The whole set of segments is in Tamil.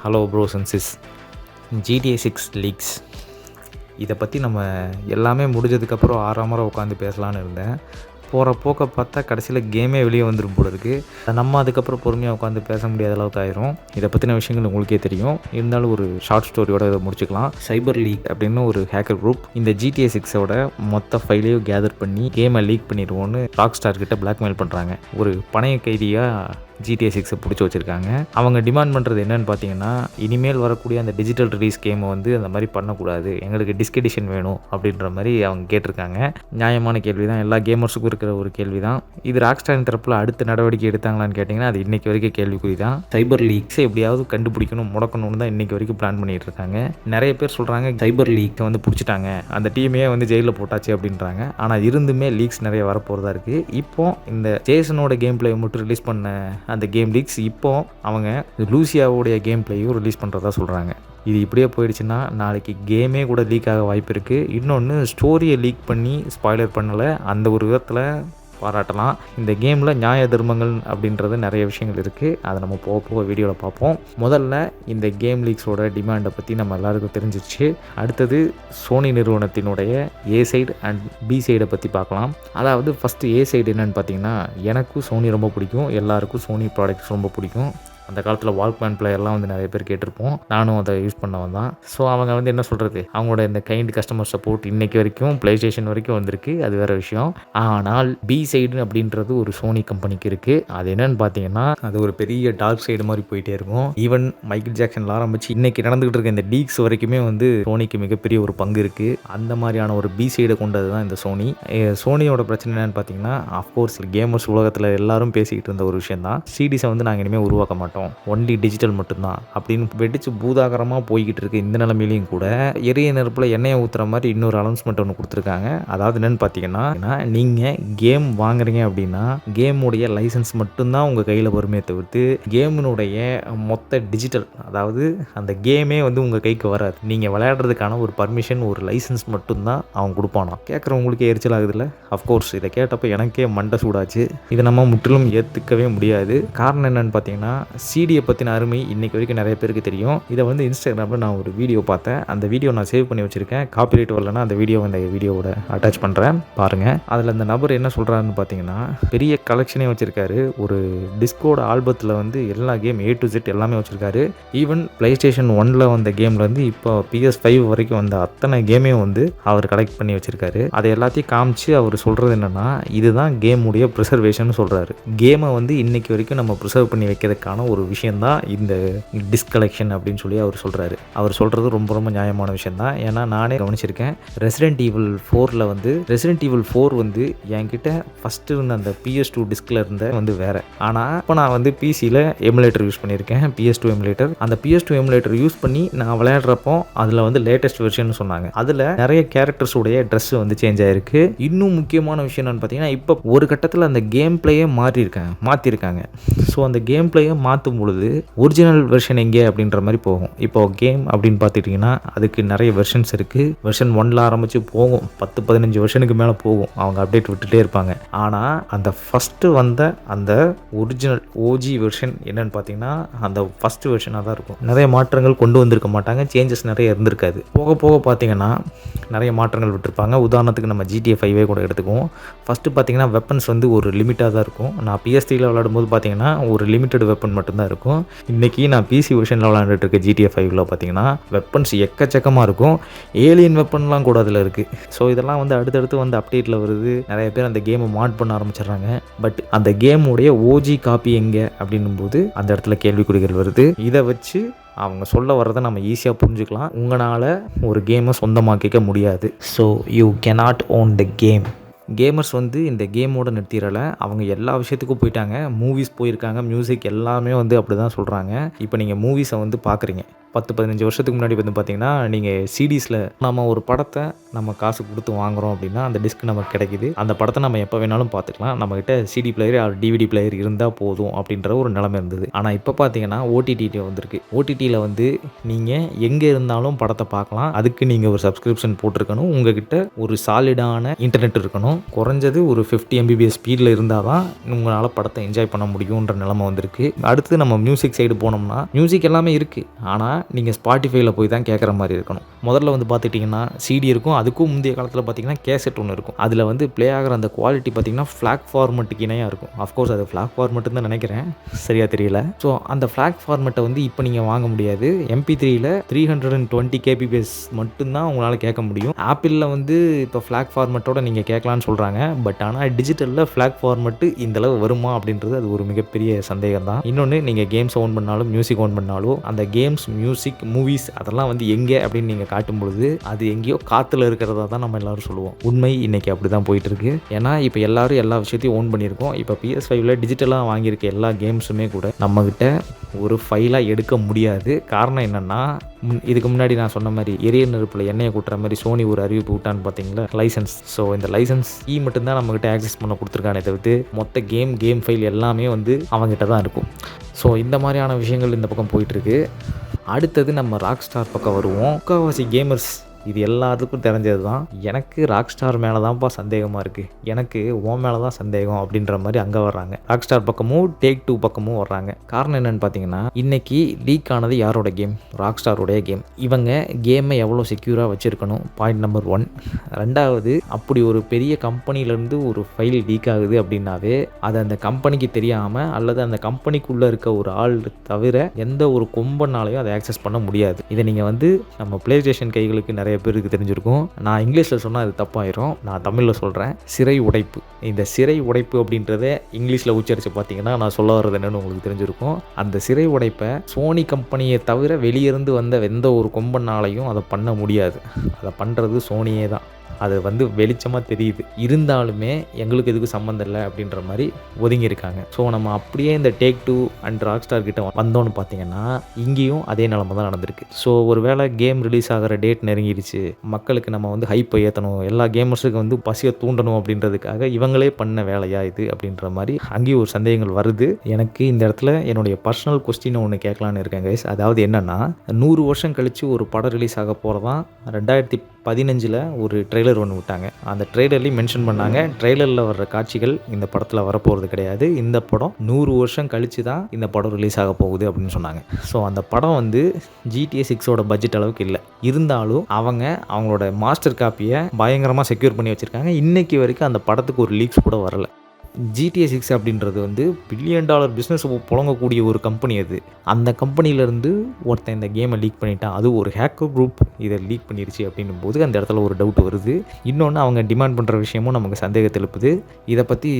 Hello bros and sis. GTA 6 leaks இதை பற்றி நம்ம எல்லாமே முடிஞ்சதுக்கப்புறம் ஆறாமரை உட்காந்து பேசலான்னு இருந்தேன். போகிற போக்க பார்த்தா கடைசியில் கேமே வெளியே வந்துடும் போல இருக்குது. நம்ம அதுக்கப்புறம் பொறுமையாக உட்காந்து பேச முடியாத அளவுக்கு ஆயிரும். இதை பற்றின விஷயங்கள் உங்களுக்கே தெரியும். இருந்தாலும் ஒரு ஷார்ட் ஸ்டோரியோட இதை முடிச்சுக்கலாம். சைபர் லீக் அப்படின்னு ஒரு ஹேக்கர் குரூப் இந்த GTA 6ஓட மொத்த ஃபைலையும் கேதர் பண்ணி கேமை லீக் பண்ணிடுவோன்னு ராக் ஸ்டார் கிட்ட பிளாக்மெயில் பண்ணுறாங்க. ஒரு பணைய கைதியாக GTA 6 பிடிச்சி வச்சுருக்காங்க. அவங்க டிமாண்ட் பண்ணுறது என்னென்னு பார்த்தீங்கன்னா, இனிமேல் வரக்கூடிய அந்த டிஜிட்டல் ரிலீஸ் கேமை வந்து அந்த மாதிரி பண்ணக்கூடாது, எங்களுக்கு டிஸ்க் எடிஷன் வேணும் அப்படின்ற மாதிரி அவங்க கேட்டிருக்காங்க. நியாயமான கேள்வி தான், எல்லா கேமர்ஸுக்கும் இருக்கிற ஒரு கேள்வி தான். இது ராக் ஸ்டார் தரப்பில் அடுத்த நடவடிக்கை எடுத்தாங்களான்னு கேட்டிங்கன்னா அது இன்றைக்கி வரைக்கும் கேள்விக்குறி தான். சைபர் லீக்ஸை எப்படியாவது கண்டுபிடிக்கணும், முடக்கணும்னு தான் இன்றைக்கி வரைக்கும் பிளான் பண்ணிகிட்டு இருக்காங்க. நிறைய பேர் சொல்கிறாங்க சைபர் லீக்கை வந்து பிடிச்சிட்டாங்க, அந்த டீமையே வந்து ஜெயிலில் போட்டாச்சு அப்படின்றாங்க. ஆனால் இருந்துமே லீக்ஸ் நிறைய வரப்போகிறதா இருக்குது. இப்போ இந்த ஜேசனோட கேம் பிளே மட்டும் ரிலீஸ் பண்ண அந்த கேம் லீக்ஸ் இப்போ அவங்க லூசியாவோடைய கேம் பிளேயும் ரிலீஸ் பண்ணுறதா சொல்கிறாங்க. இது இப்படியே போயிடுச்சுன்னா நாளைக்கு கேமே கூட லீக் ஆக வாய்ப்பு இருக்குது. இன்னொன்று, ஸ்டோரியை லீக் பண்ணி ஸ்பாய்லர் பண்ணலை, அந்த ஒரு விதத்தில் பாராட்டலாம். இந்த கேமில் நியாய தர்மங்கள் அப்படின்றது நிறைய விஷயங்கள் இருக்குது. அதை நம்ம போக போக வீடியோவில் பார்ப்போம். முதல்ல இந்த கேம் லீக்ஸோட டிமாண்டை பற்றி நம்ம எல்லாருக்கும் தெரிஞ்சிச்சு. அடுத்தது சோனி நிறுவனத்தினுடைய ஏ சைடு அண்ட் பி சைடை பற்றி பார்க்கலாம். அதாவது ஃபஸ்ட்டு ஏ சைடு என்னென்னு பார்த்தீங்கன்னா, எனக்கும் சோனி ரொம்ப பிடிக்கும், எல்லாருக்கும் சோனி ப்ராடக்ட்ஸ் ரொம்ப பிடிக்கும். அந்த காலத்தில் வால்க்மேன் பிளேயர்லாம் வந்து நிறைய பேர் கேட்டிருப்போம், நானும் அதை யூஸ் பண்ணவன் தான். ஸோ அவங்க வந்து என்ன சொல்கிறது, அவங்களோட இந்த கைண்ட் கஸ்டமர் சப்போர்ட் இன்றைக்கி வரைக்கும் ப்ளே ஸ்டேஷன் வரைக்கும் வந்திருக்கு, அது வேறு விஷயம். ஆனால் பி சைடு அப்படின்றது ஒரு சோனி கம்பெனிக்கு இருக்குது. அது என்னென்னு பார்த்தீங்கன்னா, அது ஒரு பெரிய டார்க் சைடு மாதிரி போயிட்டே இருக்கும். ஈவன் மைக்கேல் ஜாக்சனில் ஆரம்பித்து இன்றைக்கி நடந்துகிட்டு இருக்க இந்த லீக்ஸ் வரைக்குமே வந்து சோனிக்கு மிகப்பெரிய ஒரு பங்கு இருக்குது. அந்த மாதிரியான ஒரு பி சைடை கொண்டது தான் இந்த சோனி. சோனியோட பிரச்சனை என்னென்னு பார்த்தீங்கன்னா, அஃப்கோர்ஸ் கேமர்ஸ் உலகத்தில் எல்லாரும் பேசிக்கிட்டு இருந்த ஒரு விஷயம் தான், சிடிஸை வந்து நாங்கள் இனிமேல் உருவாக்க மாட்டோம், ஒன்லி டிஜிட்டல் மட்டும்தான் அப்படின்னு வெடிச்சு பூதாகரமாக போய்கிட்டு இருக்கு. இந்த நிலைமையிலையும் கூட எரிய நெருப்பில் எண்ணெயை ஊற்றுற மாதிரி இன்னொரு அனௌன்ஸ்மெண்ட் ஒன்று கொடுத்துருக்காங்க. அதாவது என்னென்னு பார்த்தீங்கன்னா, நீங்கள் கேம் வாங்குறீங்க அப்படின்னா கேமுடைய லைசன்ஸ் மட்டும்தான் உங்கள் கையில் வருமே தவிர்த்து கேமினுடைய மொத்த டிஜிட்டல், அதாவது அந்த கேமே வந்து உங்கள் கைக்கு வராது. நீங்கள் விளையாடுறதுக்கான ஒரு பர்மிஷன், ஒரு லைசன்ஸ் மட்டும்தான் அவன் கொடுப்பானா. கேட்குறவங்களுக்கே எரிச்சல் ஆகுதுல்ல. அஃப்கோர்ஸ் இதை கேட்டப்போ எனக்கே மண்டை சூடாச்சு. இதை நம்ம முற்றிலும் ஏற்றுக்கவே முடியாது. காரணம் என்னென்னு பார்த்தீங்கன்னா, சிடியை பற்றின அருமை இன்றைக்கி வரைக்கும் நிறைய பேருக்கு தெரியும். இதை வந்து இன்ஸ்டாகிராமில் நான் ஒரு வீடியோ பார்த்தேன். அந்த வீடியோ நான் சேவ் பண்ணி வச்சுருக்கேன். காப்பிரைட் வரலன்னா அந்த வீடியோவோட அட்டாச் பண்ணுறேன், பாருங்கள். அதில் அந்த நபர் என்ன சொல்கிறாருன்னு பார்த்தீங்கன்னா, பெரிய கலெக்ஷனே வச்சுருக்காரு. ஒரு டிஸ்கோட ஆல்பத்தில் வந்து எல்லா கேம் A to Z எல்லாமே வச்சுருக்காரு. ஈவன் ப்ளே ஸ்டேஷன் 1 வந்த கேம்லேருந்து இப்போ PS5 வரைக்கும் வந்த அத்தனை கேமையும் வந்து அவர் கலெக்ட் பண்ணி வச்சுருக்காரு. அதை எல்லாத்தையும் காமிச்சு அவர் சொல்கிறது என்னென்னா, இதுதான் கேமுடைய ப்ரிசர்வேஷன் சொல்கிறாரு. கேமை வந்து இன்றைக்கி வரைக்கும் நம்ம ப்ரிசர்வ் பண்ணி வைக்கிறதுக்கான ஒரு விஷயந்தான் இந்த டிஸ்க் கலெக்ஷன் அப்படின்னு சொல்லி அவர் சொல்கிறாரு. அவர் சொல்கிறது ரொம்ப ரொம்ப நியாயமான விஷயந்தான். ஏன்னா நானே கவனிச்சிருக்கேன். ரெசிடென்ட் ஈவில் 4 வந்து என்கிட்ட ஃபஸ்ட்டு இருந்த அந்த PS2 டிஸ்கில் இருந்த வந்து வேறு. ஆனால் இப்போ நான் வந்து பிசியில் எமுலேட்டர் யூஸ் பண்ணியிருக்கேன், PS2 எமுலேட்டர். அந்த PS2 எமுலேட்டர் யூஸ் பண்ணி நான் விளையாடுறப்போ அதில் வந்து லேட்டஸ்ட் வெர்ஷன் சொன்னாங்க. அதில் நிறைய கேரக்டர்ஸுடைய ட்ரெஸ் வந்து சேஞ்ச் ஆகிருக்கு. இன்னும் முக்கியமான விஷயம் என்னென்னு பார்த்தீங்கன்னா, இப்போ ஒரு கட்டத்தில் அந்த கேம் பிளேயே மாற்றிருக்காங்க. ஸோ அந்த கேம் பிளேயை மாற்றும் பொழுது ஒரிஜினல் வெர்ஷன் எங்கே அப்படின்ற மாதிரி போகும். இப்போ கேம் அப்படின்னு பார்த்துட்டிங்கன்னா அதுக்கு நிறைய வெர்ஷன்ஸ் இருக்குது. வெர்ஷன் 1 ஆரம்பித்து போகும், 10-15 வெர்ஷனுக்கு மேலே போகும். அவங்க அப்டேட் விட்டுட்டே இருப்பாங்க. ஆனால் அந்த ஃபஸ்ட்டு வந்த அந்த ஒரிஜினல் ஓஜி வெர்ஷன் என்னென்னு பார்த்தீங்கன்னா அந்த ஃபஸ்ட்டு வெர்ஷனாக தான் இருக்கும். நிறைய மாற்றங்கள் கொண்டு வந்திருக்க மாட்டாங்க, சேஞ்சஸ் நிறைய இருந்திருக்காது. போக போக பார்த்தீங்கன்னா நிறைய மாற்றங்கள் விட்டுருப்பாங்க. உதாரணத்துக்கு நம்ம GTA 5 கூட எடுத்துக்குவோம். ஃபஸ்ட்டு பார்த்தீங்கன்னா வெப்பன்ஸ் வந்து ஒரு லிமிட்டாக தான் இருக்கும். நான் PS3 விளையாடும்போது பார்த்தீங்கன்னா ஒரு லிமிட்டட் வெப்பன் மட்டும்தான் இருக்கும். இன்றைக்கி நான் PC வெர்ஷனில் விளையாண்டுட்டு இருக்க GTA 5 பார்த்தீங்கன்னா வெப்பன்ஸ் எக்கச்சக்கமாக இருக்கும். ஏலியன் வெப்பன்லாம் கூட அதில் இருக்குது. ஸோ இதெல்லாம் வந்து அடுத்தடுத்து வந்து அப்டேட்டில் வருது. நிறைய பேர் அந்த கேமை மாட் பண்ண ஆரம்பிச்சிடுறாங்க. பட் அந்த கேமுடைய ஓஜி காப்பி எங்கே அப்படின்னும்போது அந்த இடத்துல கேள்விக்குறிகள் வருது. இதை வச்சு அவங்க சொல்ல வர்றதை நம்ம ஈஸியாக புரிஞ்சுக்கலாம். உங்களால் ஒரு கேமை சொந்தமாக்கிக்க முடியாது. So you cannot own the game. Gamers வந்து இந்த கேமோட நிறுத்திடலை, அவங்க எல்லா விஷயத்துக்கும் போயிட்டாங்க. மூவிஸ் போயிருக்காங்க, மியூசிக் எல்லாமே வந்து அப்படி தான் சொல்கிறாங்க. இப்போ நீங்கள் மூவிஸை வந்து பார்க்குறீங்க, 10-15 வருஷத்துக்கு முன்னாடி வந்து பார்த்தீங்கன்னா, நீங்கள் சிடிஸில் நம்ம ஒரு படத்தை நம்ம காசு கொடுத்து வாங்குறோம் அப்படின்னா, அந்த டிஸ்க் நமக்கு கிடைக்குது. அந்த படத்தை நம்ம எப்போ வேணாலும் பார்த்துக்கலாம். நம்மகிட்ட CD player or DVD player இருந்தால் போதும் அப்படின்ற ஒரு நிலைமை இருந்தது. ஆனால் இப்போ பார்த்தீங்கன்னா ஓடிடி வந்திருக்கு. ஓடிடியில் வந்து நீங்கள் எங்கே இருந்தாலும் படத்தை பார்க்கலாம். அதுக்கு நீங்கள் ஒரு சப்ஸ்கிரிப்ஷன் போட்டிருக்கணும். உங்ககிட்ட ஒரு சாலிடான இன்டர்நெட் இருக்கணும். குறைஞ்சது ஒரு 50 mbps ஸ்பீடில் இருந்தால் தான் உங்களால் படத்தை என்ஜாய் பண்ண முடியுன்ற நிலைமை வந்திருக்கு. அடுத்து நம்ம மியூசிக் சைடு போனோம்னா மியூசிக் எல்லாமே இருக்குது. ஆனால் நீங்கள் ஸ்பாட்டிஃபைல போய் தான் கேட்குற மாதிரி இருக்கணும். முதல்ல வந்து பார்த்துட்டிங்கன்னா சிடி இருக்கும். அதுக்கும் முந்தைய காலத்தில் பார்த்தீங்கன்னா கேசட் ஒன்று இருக்கும். அதில் வந்து ப்ளே ஆகிற அந்த குவாலிட்டி பார்த்தீங்கன்னா ஃப்ளாக் ஃபார்மெட்டுக்கு இணையாக இருக்கும். அஃப்கோர்ஸ் அது ஃப்ளாக் ஃபார்மெட்டுன்னு தான் நினைக்கிறேன், சரியாக தெரியல. ஸோ அந்த ஃப்ளாக் ஃபார்மெட்டை வந்து இப்போ நீங்கள் வாங்க முடியாது. MP3யில் 320 kbps மட்டும்தான் உங்களால் கேட்க முடியும். ஆப்பிளில் வந்து இப்போ ஃப்ளாக் ஃபார்மெட்டோட நீங்கள் கேட்கலான்னு சொல்கிறாங்க. பட் ஆனால் டிஜிட்டலில் ஃப்ளாக் ஃபார்மெட்டு இந்தளவு வருமா அப்படின்றது அது ஒரு மிகப்பெரிய சந்தேகம் தான். இன்னொன்று, நீங்கள் கேம்ஸ் ஓன் பண்ணாலும் மியூசிக் ஓன் பண்ணாலும் அந்த கேம்ஸ், மியூசிக், மூவிஸ் அதெல்லாம் வந்து எங்கே அப்படின்னு நீங்கள் காட்டும் பொழுது அது எங்கேயோ காற்றுல இருக்கிறதா தான் நம்ம எல்லோரும் சொல்லுவோம். உண்மை இன்றைக்கி அப்படி தான் போயிட்டுருக்கு. ஏன்னா இப்போ எல்லோரும் எல்லா விஷயத்தையும் ஓன் பண்ணியிருக்கோம். இப்போ PS5ல் டிஜிட்டலாக வாங்கியிருக்க எல்லா கேம்ஸுமே கூட நம்மக்கிட்ட ஒரு ஃபைலாக எடுக்க முடியாது. காரணம் என்னென்னா, இதுக்கு முன்னாடி நான் சொன்ன மாதிரி எரிய நெருப்பில் எண்ணெயை கூட்டுற மாதிரி சோனி ஒரு அறிவிப்பு விட்டான்னு பார்த்தீங்களா, லைசன்ஸ். ஸோ இந்த லைசன்ஸ் மட்டும்தான் நம்மகிட்ட ஆக்சஸ் பண்ண கொடுத்துருக்கானே தவிர்த்து மொத்த கேம் ஃபைல் எல்லாமே வந்து அவங்ககிட்ட தான் இருக்கும். ஸோ இந்த மாதிரியான விஷயங்கள் இந்த பக்கம் போயிட்டுருக்கு. அடுத்தது நம்ம ராக் ஸ்டார் பக்கம் வருவோம். முக்கால்வாசி கேமர்ஸ் இது எல்லாத்துக்கும் தெரிஞ்சது தான். எனக்கு ராக் ஸ்டார் மேலே தான்ப்பா சந்தேகமாக இருக்குது, எனக்கு உன் மேலே தான் சந்தேகம் அப்படின்ற மாதிரி அங்கே வர்றாங்க. ராக் ஸ்டார் பக்கமும் Take-Two பக்கமும் வர்றாங்க. காரணம் என்னென்னு பார்த்தீங்கன்னா, இன்றைக்கி லீக் ஆனது யாரோட கேம்? Rock ஸ்டாரோடைய game. இவங்க கேமை எவ்வளோ செக்யூராக வச்சுருக்கணும், பாயிண்ட் நம்பர் 1. ரெண்டாவது, அப்படி ஒரு பெரிய கம்பெனிலேருந்து ஒரு ஃபைல் லீக் ஆகுது அப்படின்னாவே அது அந்த கம்பெனிக்கு தெரியாமல் அல்லது அந்த கம்பெனிக்குள்ளே இருக்க ஒரு ஆள் தவிர எந்த ஒரு கொம்பனாலையும் அதை ஆக்சஸ் பண்ண முடியாது. இதை நீங்கள் வந்து நம்ம பிளே ஸ்டேஷன் கைகளுக்கு நிறைய பேருக்கு தெரிஞ்சிருக்கும். நான் இங்கிலீஷில் சொன்னால் அது தப்பாயிரும், நான் தமிழில் சொல்கிறேன். சிறை உடைப்பு. இந்த சிறை உடைப்பு அப்படின்றத இங்கிலீஷில் உச்சரித்து பார்த்தீங்கன்னா நான் சொல்ல வர்றது என்னென்னு உங்களுக்கு தெரிஞ்சிருக்கும். அந்த சிறை உடைப்பை சோனி கம்பெனியை தவிர வெளியிருந்து வந்த எந்த ஒரு கொம்பனாலையும் அதை பண்ண முடியாது. அதை பண்ணுறது சோனியே தான். அது வந்து வெளிச்சமாக தெரியுது. இருந்தாலுமே எங்களுக்கு எதுக்கு சம்மந்தம் இல்லை அப்படின்ற மாதிரி ஒதுங்கியிருக்காங்க. ஸோ நம்ம அப்படியே இந்த Take-Two அண்ட் ராக் ஸ்டார் கிட்ட வந்தோன்னு பார்த்தீங்கன்னா இங்கேயும் அதே நிலமை தான் நடந்திருக்கு. ஸோ ஒரு வேளை கேம் ரிலீஸ் ஆகிற டேட் நெருங்கிடுச்சு, மக்களுக்கு நம்ம வந்து ஹைப்பை ஏற்றணும், எல்லா கேமர்ஸுக்கு வந்து பசியை தூண்டணும் அப்படின்றதுக்காக இவங்களே பண்ண வேலையா இது அப்படின்ற மாதிரி அங்கேயும் ஒரு சந்தேகங்கள் வருது. எனக்கு இந்த இடத்துல என்னுடைய பர்சனல் கொஸ்டினை ஒன்று கேட்கலான்னு இருக்கேன் கைஸ். அதாவது என்னென்னா, 100 வருஷம் கழித்து ஒரு படம் ரிலீஸ் ஆக போகிறதான் 2015 ஒரு ட்ரெய்லர் ஒன்று விட்டாங்க. அந்த ட்ரெய்லர்லேயும் மென்ஷன் பண்ணாங்க, ட்ரெய்லரில் வர்ற காட்சிகள் இந்த படத்தில் வரப்போகிறது கிடையாது. இந்த படம் 100 வருஷம் கழித்து தான் இந்த படம் ரிலீஸ் ஆக போகுது அப்படின்னு சொன்னாங்க. ஸோ அந்த படம் வந்து GTA 6ஓட பட்ஜெட் அளவுக்கு இல்லை. இருந்தாலும் அவங்களோட மாஸ்டர் காப்பியை பயங்கரமாக செக்யூர் பண்ணி வச்சுருக்காங்க. இன்றைக்கி வரைக்கும் அந்த படத்துக்கு ஒரு லீக்ஸ் கூட வரல. GTA 6 அப்படின்றது வந்து $1 பில்லியன் பிஸ்னஸ் புழங்கக்கூடிய ஒரு கம்பெனி. அது அந்த கம்பெனிலேருந்து ஒருத்தன் இந்த கேமை லீக் பண்ணிட்டான், அது ஒரு ஹேக்கர் குரூப் இதை லீக் பண்ணிருச்சு அப்படின்னும் போது அந்த இடத்துல ஒரு டவுட் வருது. இன்னொன்று, அவங்க டிமாண்ட் பண்ணுற விஷயமும் நமக்கு சந்தேகத்தை எழுப்புது. இதை பற்றி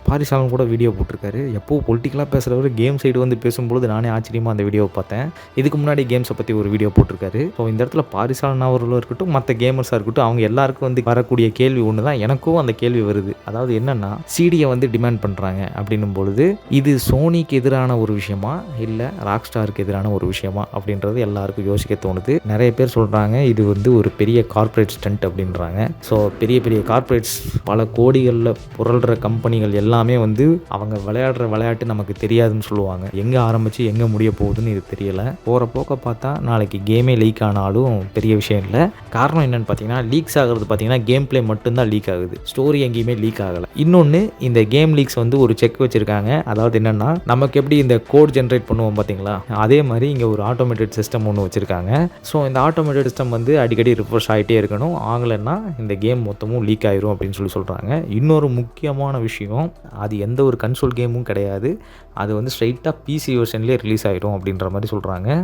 பாரிசாலன் கூட வீடியோ போட்டிருக்காரு. எப்போது பொலிட்டிக்கலாக பேசுகிறவர் கேம் சைடு வந்து பேசும்பொழுது நானே ஆச்சரியமாக அந்த வீடியோவை பார்த்தேன். இதுக்கு முன்னாடி கேம்ஸை பற்றி ஒரு வீடியோ போட்டிருக்காரு. ஸோ இந்த இடத்துல பாரிசாலன் அவர்களும் இருக்கட்டும், மற்ற கேமர்ஸாக இருக்கட்டும், அவங்க எல்லாருக்கும் வந்து வரக்கூடிய கேள்வி ஒன்று தான். எனக்கும் அந்த கேள்வி வருது. அதாவது என்னென்னா, சிடியை வந்து டிமாண்ட் பண்ணுறாங்க அப்படின்னும் பொழுது இது சோனிக்கு எதிரான ஒரு விஷயமா இல்லை ராக் ஸ்டாருக்கு எதிரான ஒரு விஷயமா அப்படின்றது எல்லாருக்கும் யோசிக்க தோணுது. நிறைய பேர் சொல்கிறாங்க இது வந்து ஒரு பெரிய கார்ப்பரேட் ஸ்டண்ட் அப்படின்றாங்க. ஸோ பெரிய பெரிய கார்ப்பரேட்ஸ், பல கோடிகளில் புரள்ற கம்பெனிகள் எல்லாமே வந்து அவங்க விளையாடுற விளையாட்டு நமக்கு தெரியாதுன்னு சொல்லுவாங்க. எங்கே ஆரம்பித்து எங்கே முடிய போகுதுன்னு இது தெரியலை. போகிற போக்க பார்த்தா நாளைக்கு கேமே லீக் ஆனாலும் பெரிய விஷயம் இல்லை. காரணம் என்னென்னு பார்த்தீங்கன்னா, லீக்ஸ் ஆகிறது பார்த்தீங்கன்னா கேம் பிளே மட்டும்தான் லீக் ஆகுது, ஸ்டோரி எங்கேயுமே லீக் ஆகலை. இன்னொன்று, இந்த கேம் லீக்ஸ் வந்து ஒரு செக் வச்சுருக்காங்க. அதாவது என்னென்னா, நமக்கு எப்படி இந்த கோட் ஜென்ரேட் பண்ணுவோம் பார்த்தீங்களா, அதே மாதிரி இங்கே ஒரு ஆட்டோமேட்டட் சிஸ்டம் ஒன்று வச்சுருக்காங்க. ஸோ இந்த ஆட்டோமேட்டட் சிஸ்டம் வந்து அடிக்கடி ரிஃப்ரெஷ் ஆகிட்டே இருக்கணும். ஆகலைன்னா இந்த கேம் மொத்தமும் லீக் ஆயிரும் அப்படின்னு சொல்கிறாங்க. இன்னொரு முக்கியமான விஷயம், அது எந்த ஒரு கன்சோல் கேமும் கிடையாது, அது வந்து ஸ்ட்ரைட்டாக PC வெர்ஷன்லேயே ரிலீஸ் ஆகிடும் அப்படின்ற மாதிரி சொல்கிறாங்க.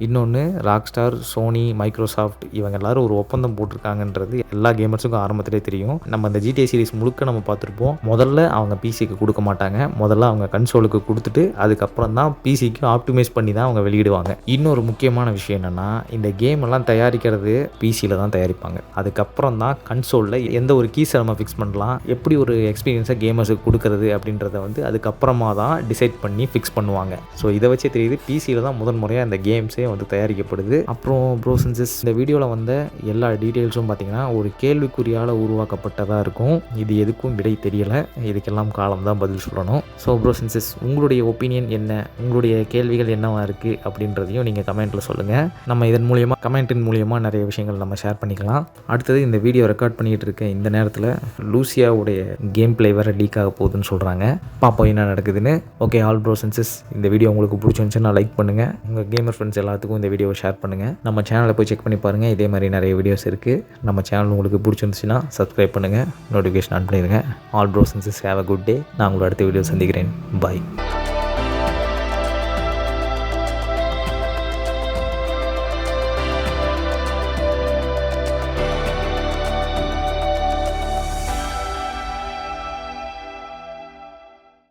இன்னொன்று, ராக் ஸ்டார், சோனி, மைக்ரோசாஃப்ட் இவங்க எல்லோரும் ஒரு ஒப்பந்தம் போட்டிருக்காங்கன்றது எல்லா கேமர்ஸுக்கும் ஆரம்பத்திலே தெரியும். நம்ம அந்த GTA சீரிஸ் முழுக்க நம்ம பார்த்துருப்போம். முதல்ல அவங்க PCக்கு கொடுக்க மாட்டாங்க, முதல்ல அவங்க கன்சோலுக்கு கொடுத்துட்டு அதுக்கப்புறம் தான் PCக்கு ஆப்டிமைஸ் பண்ணி தான் அவங்க வெளியிடுவாங்க. இன்னொரு முக்கியமான விஷயம் என்னென்னா, இந்த கேம் எல்லாம் தயாரிக்கிறது PCயில் தான் தயாரிப்பாங்க. அதுக்கப்புறம் தான் கன்சோலில் எந்த ஒரு கீஸை நம்ம ஃபிக்ஸ் பண்ணலாம், எப்படி ஒரு எக்ஸ்பீரியன்ஸை கேமர்ஸுக்கு கொடுக்கறது அப்படின்றத வந்து அதுக்கப்புறமா தான் டிசைட் பண்ணி ஃபிக்ஸ் பண்ணுவாங்க. ஸோ இதை வச்சே தெரியுது PCயில் தான் முதல் முறையாக இந்த கேம்ஸே வந்து தயாரிக்கப்படுது. அப்புறம் ப்ரோஸ் அண்ட் சிஸ், இந்த வீடியோவில் வந்த எல்லா டீட்டெயில்ஸும் பார்த்தீங்கன்னா ஒரு கேள்விக்குறியால் உருவாக்கப்பட்டதாக இருக்கும். இது எதுக்கும் விடை தெரியலை, இதுக்கெல்லாம் காலம் தான் பதில் சொல்லணும். ஸோ ப்ரோஸ் அண்ட் சிஸ், உங்களுடைய ஒப்பீனியன் என்ன, உங்களுடைய கேள்விகள் என்னவா இருக்குது அப்படின்றதையும் நீங்கள் கமெண்ட்டில் சொல்லுங்கள். நம்ம இதன் மூலியமாக கமெண்ட்டின் மூலியமாக நிறைய விஷயங்கள் நம்ம ஷேர் பண்ணிக்கலாம். அடுத்தது, இந்த வீடியோ ரெக்கார்ட் பண்ணிகிட்டு இருக்க இந்த நேரத்தில் லூசியாவுடைய கேம் பிளே வேறு லீக் ஆக போகுதுன்னு சொல்கிறாங்க. பார்ப்போம் என்ன நடக்குதுன்னு. Okay all bros and sis, இந்த வீடியோ உங்களுக்கு பிடிச்சிருந்துச்சுன்னா லைக் பண்ணுங்கள். உங்கள் கேமர் ஃப்ரெண்ட்ஸ் எல்லாத்துக்கும் இந்த வீடியோவை ஷேர் பண்ணுங்கள். நம்ம சேனலை போய் செக் பண்ணி பாருங்கள், இதே மாதிரி நிறைய வீடியோஸ் இருக்குது. நம்ம சேனல் உங்களுக்கு பிடிச்சிருந்துச்சுன்னா சப்ஸ்கிரைப் பண்ணுங்கள், நோட்டிஃபிகேஷன் ஆன் பண்ணிடுங்க. All bros and sis, have a good day. நான் உங்களை அடுத்த வீடியோ சந்திக்கிறேன். பாய்.